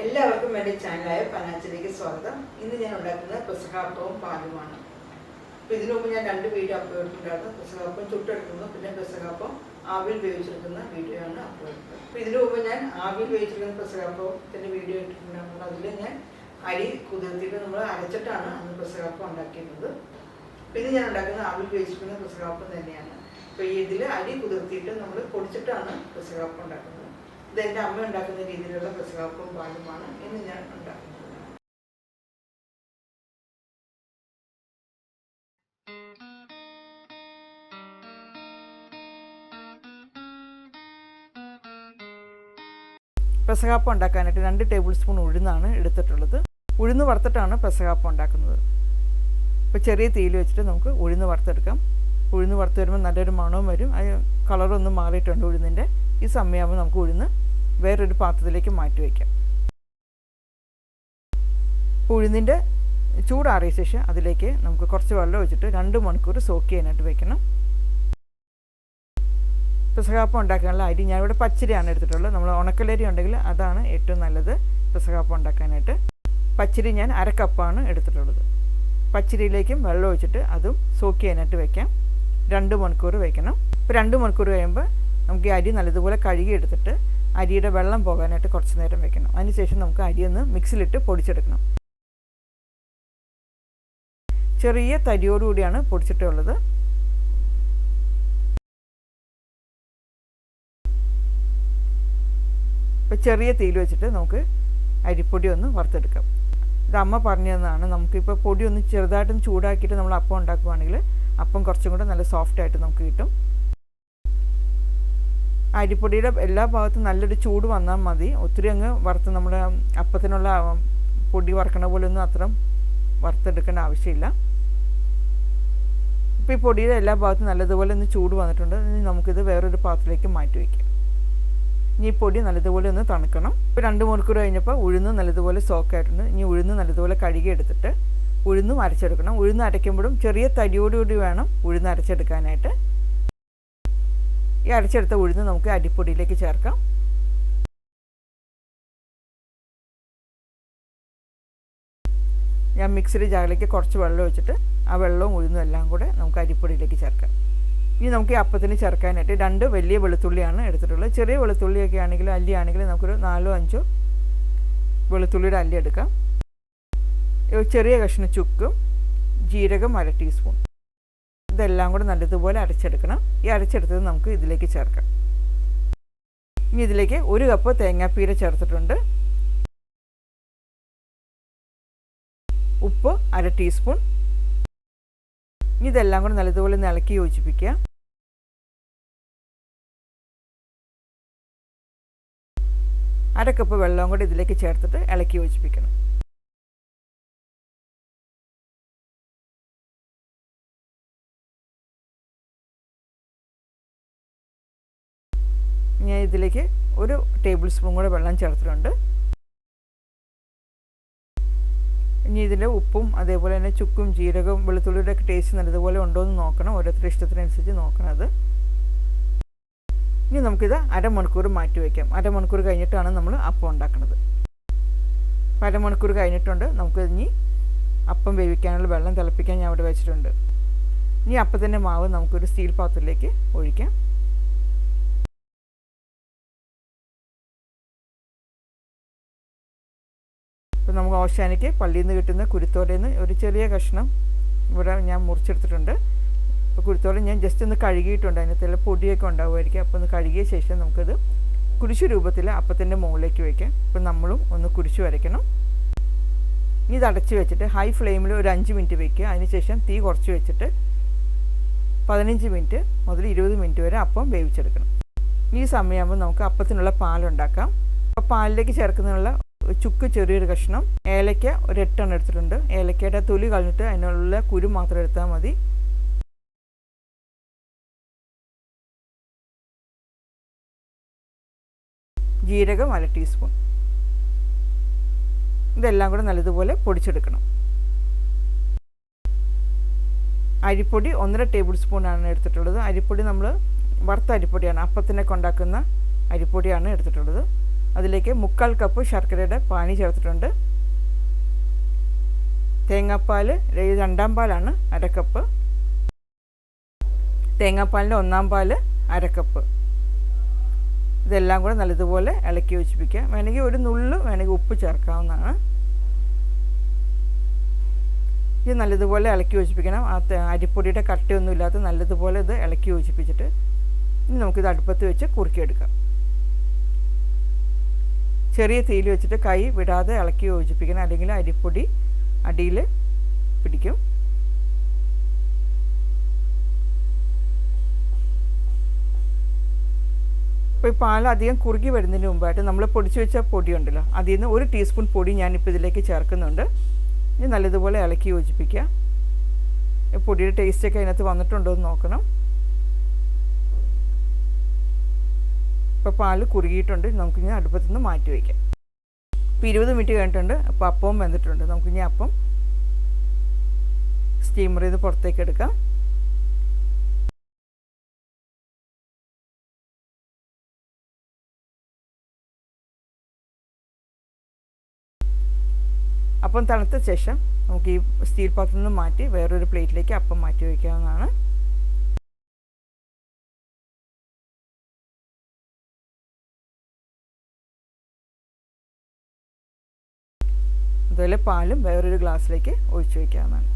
എല്ലാവർക്കും എൻ്റെ ചാനലായ പനാച്ചിലേക്ക് സ്വാഗതം. ഇന്ന് ഞാൻ ഉണ്ടാക്കുന്നത് പെസഹാപ്പവും പാലുമാണ്. അപ്പോൾ ഇതിനു മുമ്പ് ഞാൻ 2 വീഡിയോ അപ്ലോഡ് ചെയ്തിട്ടുണ്ടായിരുന്നു. പെസഹാപ്പം ചുട്ടെടുക്കുന്നു, പിന്നെ പെസഹാപ്പം ആവിയിൽ വേവിച്ചെടുക്കുന്ന വീഡിയോ ആണ് അപ്ലോഡ് ചെയ്തത്. അപ്പോൾ ഇതിനു മുമ്പ് ഞാൻ ആവിയിൽ വേവിച്ചെടുക്കുന്ന പെസഹാപ്പത്തിൻ്റെ വീഡിയോ ഇട്ടിട്ടുണ്ടായിരുന്നു. അതിൽ ഞാൻ അരി കുതിർത്തിട്ട് നമ്മൾ അരച്ചിട്ടാണ് അന്ന് പെസഹാപ്പം ഉണ്ടാക്കിയിരുന്നത്. അപ്പോൾ ഇത് ഞാൻ ഉണ്ടാക്കുന്നത് ആവിയിൽ വേവിച്ചിരിക്കുന്ന പെസഹാപ്പം തന്നെയാണ്. അപ്പോൾ ഇതിൽ അരി കുതിർത്തിയിട്ട് നമ്മൾ പൊടിച്ചിട്ടാണ് പെസഹാപ്പം ഉണ്ടാക്കുന്നത്. ഇത് എൻ്റെ അമ്മ ഉണ്ടാക്കുന്ന രീതിയിലുള്ള പെസഹാപ്പവും പാലുമാണ് ഇന്ന് ഞാൻ ഉണ്ടാക്കുന്നത്. പെസഹാപ്പം ഉണ്ടാക്കാനായിട്ട് 2 ടേബിൾ സ്പൂൺ ഉഴുന്നാണ് എടുത്തിട്ടുള്ളത്. ഉഴുന്ന് വറുത്തിട്ടാണ് പെസഹാപ്പം ഉണ്ടാക്കുന്നത്. ഇപ്പോൾ ചെറിയ തീയിൽ വെച്ചിട്ട് നമുക്ക് ഉഴുന്ന് വറുത്തെടുക്കാം. ഉഴുന്ന് വറുത്ത് വരുമ്പോൾ നല്ലൊരു മണവും വരും. അത് കളറൊന്നും മാറിയിട്ടുണ്ട് ഉഴുന്നിൻ്റെ. ഈ സമയമാകുമ്പോൾ നമുക്ക് ഉഴുന്ന് വേറൊരു പാത്രത്തിലേക്ക് മാറ്റി വയ്ക്കാം. ഉഴുന്നിൻ്റെ ചൂടാറിയ ശേഷം അതിലേക്ക് നമുക്ക് കുറച്ച് വെള്ളം ഒഴിച്ചിട്ട് 2 മണിക്കൂർ സോക്ക് ചെയ്യാനായിട്ട് വെക്കണം. പെസഹാപ്പം ഉണ്ടാക്കാനുള്ള അരി ഞാനിവിടെ പച്ചരിയാണ് എടുത്തിട്ടുള്ളത്. നമ്മൾ ഉണക്കലരി ഉണ്ടെങ്കിൽ അതാണ് ഏറ്റവും നല്ലത് പെസഹാപ്പം ഉണ്ടാക്കാനായിട്ട്. പച്ചരി ഞാൻ 1/2 കപ്പാണ് എടുത്തിട്ടുള്ളത്. പച്ചരിയിലേക്കും വെള്ളം ഒഴിച്ചിട്ട് അതും സോക്ക് ചെയ്യാനായിട്ട് വെക്കാം. 2 മണിക്കൂർ വയ്ക്കണം. ഇപ്പോൾ 2 മണിക്കൂർ കഴിയുമ്പോൾ നമുക്ക് ഈ അരി നല്ലതുപോലെ കഴുകി എടുത്തിട്ട് അരിയുടെ വെള്ളം പോകാനായിട്ട് കുറച്ച് നേരം വെക്കണം. അതിനുശേഷം നമുക്ക് അരി ഒന്ന് മിക്സിയിലിട്ട് പൊടിച്ചെടുക്കണം. ചെറിയ തരിയോടുകൂടിയാണ് പൊടിച്ചിട്ടുള്ളത്. ഇപ്പോൾ ചെറിയ തീയിൽ വെച്ചിട്ട് നമുക്ക് അരിപ്പൊടി ഒന്ന് വറുത്തെടുക്കാം. ഇത് അമ്മ പറഞ്ഞു തന്നതാണ്. നമുക്കിപ്പോൾ പൊടി ഒന്ന് ചെറുതായിട്ടൊന്ന് ചൂടാക്കിയിട്ട് നമ്മൾ അപ്പം ഉണ്ടാക്കുകയാണെങ്കിൽ അപ്പം കുറച്ചും കൂടെ നല്ല സോഫ്റ്റായിട്ട് നമുക്ക് കിട്ടും. അരിപ്പൊടിയുടെ എല്ലാ ഭാഗത്തും നല്ലൊരു ചൂട് വന്നാൽ മതി. ഒത്തിരി അങ്ങ് വറുത്ത് നമ്മുടെ അപ്പത്തിനുള്ള പൊടി വറുക്കണ പോലെ ഒന്നും അത്ര വറുത്തെടുക്കേണ്ട ആവശ്യമില്ല. ഇപ്പോൾ ഈ പൊടിയുടെ എല്ലാ ഭാഗത്തും നല്ലതുപോലെ ഒന്ന് ചൂട് വന്നിട്ടുണ്ട്. ഇനി നമുക്കിത് വേറൊരു പാത്രത്തിലേക്ക് മാറ്റി വയ്ക്കാം. ഇനി ഈ പൊടി നല്ലതുപോലെ ഒന്ന് തണുക്കണം. ഇപ്പോൾ 2 മണിക്കൂർ കഴിഞ്ഞപ്പോൾ ഉഴുന്ന് നല്ലതുപോലെ സോക്കായിട്ടുണ്ട്. ഇനി ഉഴുന്ന് നല്ലതുപോലെ കഴുകി എടുത്തിട്ട് ഉഴുന്നും അരച്ചെടുക്കണം. ഉഴുന്ന് അരയ്ക്കുമ്പോഴും ചെറിയ തരിയോടുകൂടി വേണം ഉഴുന്ന് അരച്ചെടുക്കാനായിട്ട്. ഈ അരച്ചെടുത്ത ഉഴുന്ന് നമുക്ക് അരിപ്പൊടിയിലേക്ക് ചേർക്കാം. ഞാൻ മിക്സിയുടെ ജാറിലേക്ക് കുറച്ച് വെള്ളം ഒഴിച്ചിട്ട് ആ വെള്ളവും ഉഴുന്നും എല്ലാം കൂടെ നമുക്ക് അരിപ്പൊടിയിലേക്ക് ചേർക്കാം. ഇനി നമുക്ക് ഈ അപ്പത്തിന് ചേർക്കാനായിട്ട് 2 വലിയ വെളുത്തുള്ളിയാണ് എടുത്തിട്ടുള്ളത്. ചെറിയ വെളുത്തുള്ളിയൊക്കെ ആണെങ്കിൽ അല്ലിയാണെങ്കിൽ നമുക്കൊരു 4-5 വെളുത്തുള്ളിയുടെ അല്ലി എടുക്കാം. ചെറിയ കഷ്ണം ചുക്കും ജീരകം 1/2 ടീസ്പൂൺ. ഇതെല്ലാം കൂടെ നല്ലതുപോലെ അരച്ചെടുക്കണം. ഈ അരച്ചെടുത്തത് നമുക്ക് ഇതിലേക്ക് ചേർക്കാം. ഇനി ഇതിലേക്ക് 1 കപ്പ് തേങ്ങാപ്പീര ചേർത്തിട്ടുണ്ട്. ഉപ്പ് 1/2 ടീസ്പൂൺ. ഇനി ഇതെല്ലാം കൂടെ നല്ലതുപോലെ ഇളക്കി യോജിപ്പിക്കുക. അര കപ്പ് വെള്ളവും കൂടെ ഇതിലേക്ക് ചേർത്തിട്ട് ഇളക്കി യോജിപ്പിക്കണം. ഞാൻ ഇതിലേക്ക് 1 ടേബിൾ സ്പൂൺ കൂടെ വെള്ളം ചേർത്തിട്ടുണ്ട്. ഇനി ഇതിൻ്റെ ഉപ്പും അതേപോലെ തന്നെ ചുക്കും ജീരകവും വെളുത്തുള്ളിയുടെ ഒക്കെ ടേസ്റ്റ് നല്ലതുപോലെ ഉണ്ടോ എന്ന് നോക്കണം. ഓരോരുത്തരുടെ ഇഷ്ടത്തിനനുസരിച്ച് നോക്കണം അത്. ഇനി നമുക്കിത് 1/2 മണിക്കൂർ മാറ്റി വയ്ക്കാം. 1/2 മണിക്കൂർ കഴിഞ്ഞിട്ടാണ് നമ്മൾ അപ്പം ഉണ്ടാക്കുന്നത്. അപ്പോൾ 1/2 മണിക്കൂർ കഴിഞ്ഞിട്ടുണ്ട്. നമുക്ക് ഇനി അപ്പം വേവിക്കാനുള്ള വെള്ളം തിളപ്പിക്കാൻ ഞാൻ അവിടെ വെച്ചിട്ടുണ്ട്. ഇനി അപ്പത്തിൻ്റെ മാവ് നമുക്കൊരു സ്റ്റീൽ പാത്രത്തിലേക്ക് ഒഴിക്കാം. ഇപ്പോൾ നമുക്ക് ഓശാനിക്ക് പള്ളിയിൽ നിന്ന് കിട്ടുന്ന കുരുത്തോലയിൽ നിന്ന് ഒരു ചെറിയ കഷ്ണം ഇവിടെ ഞാൻ മുറിച്ചെടുത്തിട്ടുണ്ട്. അപ്പോൾ കുരുത്തോല ഞാൻ ജസ്റ്റ് ഒന്ന് കഴുകിയിട്ടുണ്ട്. അതിനകത്തുള്ള പൊടിയൊക്കെ ഉണ്ടാവുമായിരിക്കും. അപ്പോൾ ഒന്ന് കഴുകിയ ശേഷം നമുക്കത് കുരിശു രൂപത്തിൽ അപ്പത്തിൻ്റെ മുകളിലേക്ക് വയ്ക്കാം. ഇപ്പോൾ നമ്മളും ഒന്ന് കുരിശു വരയ്ക്കണം. ഇനി ഇത് അടച്ച് വെച്ചിട്ട് ഹൈ ഫ്ലെയിമിൽ ഒരു 5 മിനിറ്റ് വയ്ക്കുക. അതിനുശേഷം തീ കുറച്ച് വെച്ചിട്ട് 15 മിനിറ്റ് മുതൽ 20 മിനിറ്റ് വരെ അപ്പം വേവിച്ചെടുക്കണം. ഈ സമയമാകുമ്പോൾ നമുക്ക് അപ്പത്തിനുള്ള പാലുണ്ടാക്കാം. അപ്പോൾ പാലിലേക്ക് ചേർക്കുന്നതിനുള്ള ചുക്ക് ചെറിയൊരു കഷ്ണം, ഏലക്ക ഒരു 8 എണ്ണം എടുത്തിട്ടുണ്ട്. ഏലക്കയുടെ തൊലി കളഞ്ഞിട്ട് അതിനുള്ള കുരു മാത്രം എടുത്താൽ മതി. ജീരകം 1/2 ടീസ്പൂൺ. ഇതെല്ലാം കൂടെ നല്ലതുപോലെ പൊടിച്ചെടുക്കണം. അരിപ്പൊടി 1.5 ടേബിൾ സ്പൂണാണ് എടുത്തിട്ടുള്ളത്. അരിപ്പൊടി നമ്മൾ വറുത്ത അരിപ്പൊടിയാണ്, അപ്പത്തിനൊക്കെ ഉണ്ടാക്കുന്ന അരിപ്പൊടിയാണ് എടുത്തിട്ടുള്ളത്. അതിലേക്ക് 1/4 കപ്പ് ശർക്കരയുടെ പാനി ചേർത്തിട്ടുണ്ട്. തേങ്ങാപ്പാൽ രണ്ടാം പാലാണ് 1/2 കപ്പ്. തേങ്ങാപ്പാലിൻ്റെ 1-ാം പാൽ 1/2 കപ്പ്. ഇതെല്ലാം കൂടെ നല്ലതുപോലെ ഇളക്കി യോജിപ്പിക്കുക. വേണമെങ്കിൽ ഒരു നുള്ളു വേണമെങ്കിൽ ഉപ്പ് ചേർക്കാവുന്നതാണ്. ഇത് നല്ലതുപോലെ ഇളക്കി യോജിപ്പിക്കണം. ആ അരിപ്പൊടിയുടെ കട്ടയൊന്നും ഇല്ലാത്ത നല്ലതുപോലെ ഇത് ഇളക്കി യോജിപ്പിച്ചിട്ട് ഇനി നമുക്കിത് അടുപ്പത്ത് വെച്ച് കുറുക്കിയെടുക്കാം. ചെറിയ തീയിൽ വെച്ചിട്ട് കൈ വിടാതെ ഇളക്കി യോജിപ്പിക്കണം, അല്ലെങ്കിൽ അരിപ്പൊടി അടിയിൽ പിടിക്കും. ഇപ്പോൾ ഈ പാൽ അധികം കുറുകി വരുന്നതിന് മുമ്പായിട്ട് നമ്മൾ പൊടിച്ചു വെച്ച പൊടിയുണ്ടല്ലോ, അതിൽ നിന്ന് 1 ടീസ്പൂൺ പൊടി ഞാനിപ്പോൾ ഇതിലേക്ക് ചേർക്കുന്നുണ്ട്. ഇനി നല്ലതുപോലെ ഇളക്കി യോജിപ്പിക്കുക. പൊടിയുടെ ടേസ്റ്റൊക്കെ അതിനകത്ത് വന്നിട്ടുണ്ടോ എന്ന് നോക്കണം. ഇപ്പോൾ പാൽ കുറുകിയിട്ടുണ്ട്. നമുക്കിനി അടുപ്പത്തു നിന്ന് മാറ്റി വയ്ക്കാം. ഇപ്പോൾ 20 മിനിറ്റ് കഴിഞ്ഞിട്ടുണ്ട്. അപ്പോൾ അപ്പവും വെന്തിട്ടുണ്ട്. നമുക്കിനി അപ്പം സ്റ്റീമർ ചെയ്ത് പുറത്തേക്ക് എടുക്കാം. അപ്പം തണുത്ത ശേഷം നമുക്ക് ഈ സ്റ്റീൽ പാത്രത്തിൽ നിന്ന് മാറ്റി വേറൊരു പ്ലേറ്റിലേക്ക് അപ്പം മാറ്റി വയ്ക്കാവുന്നതാണ്. അതുപോലെ പാലും വേറൊരു ഗ്ലാസ്സിലേക്ക് ഒഴിച്ചു വയ്ക്കാവുന്നതാണ്.